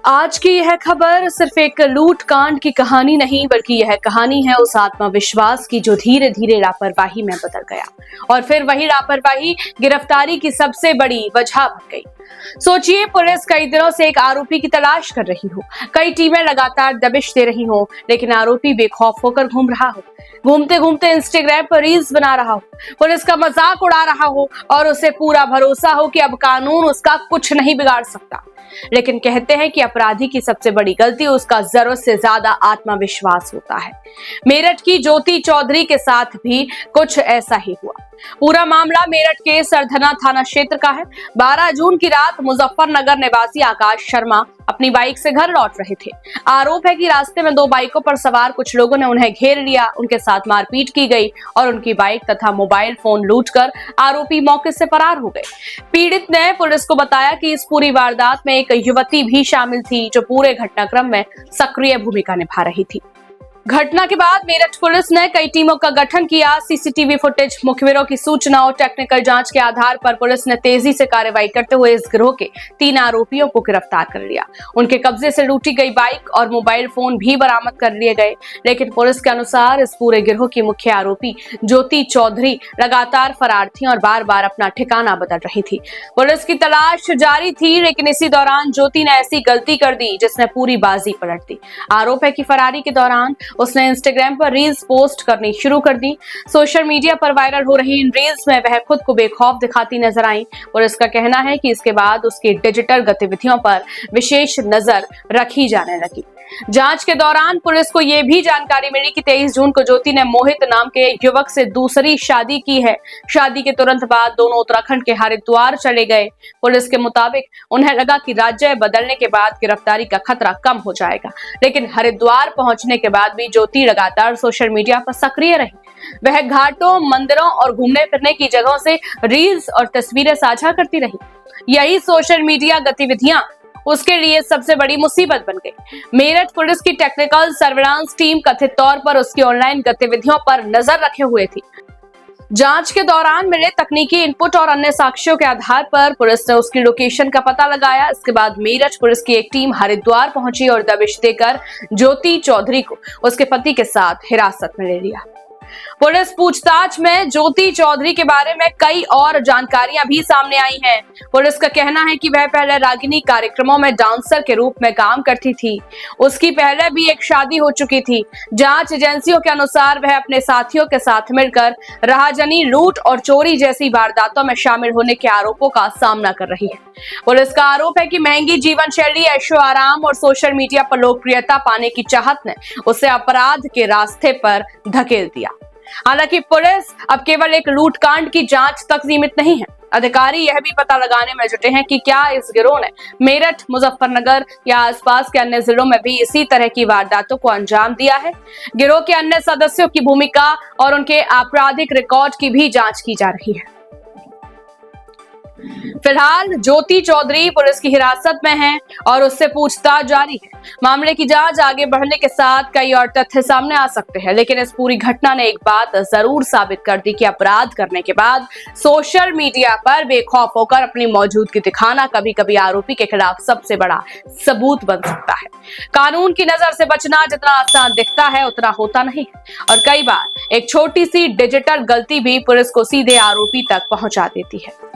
आज की यह खबर सिर्फ एक लूट कांड की कहानी नहीं, बल्कि यह कहानी है उस आत्मविश्वास की जो धीरे धीरे लापरवाही में बदल गया और फिर वही लापरवाही गिरफ्तारी की सबसे बड़ी वजह बन गई। सोचिए, पुलिस कई दिनों से एक आरोपी की तलाश कर रही हो, कई टीमें लगातार दबिश दे रही हो, लेकिन आरोपी बेखौफ होकर घूम रहा हो, घूमते घूमते इंस्टाग्राम पर रील्स बना रहा हो, पुलिस का मजाक उड़ा रहा हो और उसे पूरा भरोसा हो कि अब कानून उसका कुछ नहीं बिगाड़ सकता। लेकिन कहते हैं कि अपराधी की सबसे बड़ी गलती उसका जरूरत से ज्यादा आत्मविश्वास होता है। मेरठ की ज्योति चौधरी के साथ भी कुछ ऐसा ही हुआ। पूरा मामला मेरठ के सरधना थाना क्षेत्र का है। 12 जून की रात मुजफ्फरनगर निवासी आकाश शर्मा अपनी बाइक से घर लौट रहे थे। आरोप है कि रास्ते में 2 बाइकों पर सवार कुछ लोगों ने उन्हें घेर लिया, उनके साथ मारपीट की गई और उनकी बाइक तथा मोबाइल फोन लूटकर आरोपी मौके से फरार हो गए। पीड़ित ने पुलिस को बताया कि इस पूरी वारदात में एक युवती भी शामिल थी, जो पूरे घटनाक्रम में सक्रिय भूमिका निभा रही थी। घटना के बाद मेरठ पुलिस ने कई टीमों का गठन किया। सीसीटीवी फुटेज, मुखबिरों की सूचना और टेक्निकल जांच के आधार पर पुलिस ने तेजी से कार्रवाई करते हुए इस गिरोह के 3 आरोपियों को गिरफ्तार कर लिया। उनके कब्जे से लूटी गई बाइक और मोबाइल फोन भी बरामद कर लिए गए। लेकिन पुलिस के अनुसार इस पूरे गिरोह की मुख्य आरोपी ज्योति चौधरी लगातार फरार थी और बार बार अपना ठिकाना बदल रही थी। पुलिस की तलाश जारी थी, लेकिन इसी दौरान ज्योति ने ऐसी गलती कर दी जिसने पूरी बाजी पलट दी। आरोप है कि फरारी के दौरान उसने इंस्टाग्राम पर रील्स पोस्ट करनी शुरू कर दी। सोशल मीडिया पर वायरल हो रही इन रील्स में वह खुद को बेखौफ दिखाती नजर आई और इसका कहना है कि इसके बाद उसकी डिजिटल गतिविधियों पर विशेष नजर रखी जाने लगी। जांच के दौरान पुलिस को यह भी जानकारी मिली कि 23 जून को ज्योति ने मोहित नाम के युवक से दूसरी शादी की है। शादी के तुरंत बाद दोनों उत्तराखंड के हरिद्वार चले गए। पुलिस के मुताबिक उन्हें लगा कि राज्य बदलने के बाद गिरफ्तारी का खतरा कम हो जाएगा, लेकिन हरिद्वार पहुंचने के बाद भी ज्योति लगातार सोशल मीडिया पर सक्रिय रही। वह घाटों, मंदिरों और घूमने फिरने की जगहों से रील्स और तस्वीरें साझा करती रही। यही सोशल मीडिया गतिविधियां उसके लिए सबसे बड़ी मुसीबत बन गई। मेरठ पुलिस की टेक्निकल सर्विलांस टीम कथित तौर पर उसकी ऑनलाइन गतिविधियों पर नजर रखे हुए थी। जांच के दौरान मिले तकनीकी इनपुट और अन्य साक्ष्यों के आधार पर पुलिस ने उसकी लोकेशन का पता लगाया। इसके बाद मेरठ पुलिस की एक टीम हरिद्वार पहुंची और दबिश देकर ज्योति चौधरी को उसके पति के साथ हिरासत में ले लिया। पुलिस पूछताछ में ज्योति चौधरी के बारे में कई और जानकारियां भी सामने आई हैं। पुलिस का कहना है कि वह पहले रागिनी कार्यक्रमों में डांसर के रूप में काम करती थी। उसकी पहले भी एक शादी हो चुकी थी। जांच एजेंसियों के अनुसार वह अपने साथियों के साथ मिलकर राहजनी, लूट और चोरी जैसी वारदातों में शामिल होने के आरोपों का सामना कर रही है। पुलिस का आरोप है कि महंगी जीवन शैली, ऐशो आराम और सोशल मीडिया पर लोकप्रियता पाने की चाहत ने उसे अपराध के रास्ते पर धकेल दिया। हालांकि पुलिस अब केवल एक लूटकांड की जांच तक सीमित नहीं है। अधिकारी यह भी पता लगाने में जुटे हैं कि क्या इस गिरोह ने मेरठ, मुजफ्फरनगर या आसपास के अन्य जिलों में भी इसी तरह की वारदातों को अंजाम दिया है। गिरोह के अन्य सदस्यों की भूमिका और उनके आपराधिक रिकॉर्ड की भी जांच की जा रही है। फिलहाल ज्योति चौधरी पुलिस की हिरासत में है और उससे पूछताछ जारी है। मामले की जांच आगे बढ़ने के साथ कई और तथ्य सामने आ सकते हैं, लेकिन इस पूरी घटना ने एक बात जरूर साबित कर दी कि अपराध करने के बाद सोशल मीडिया पर बेखौफ होकर अपनी मौजूदगी दिखाना कभी कभी आरोपी के खिलाफ सबसे बड़ा सबूत बन सकता है। कानून की नजर से बचना जितना आसान दिखता है उतना होता नहीं है और कई बार एक छोटी सी डिजिटल गलती भी पुलिस को सीधे आरोपी तक पहुंचा देती है।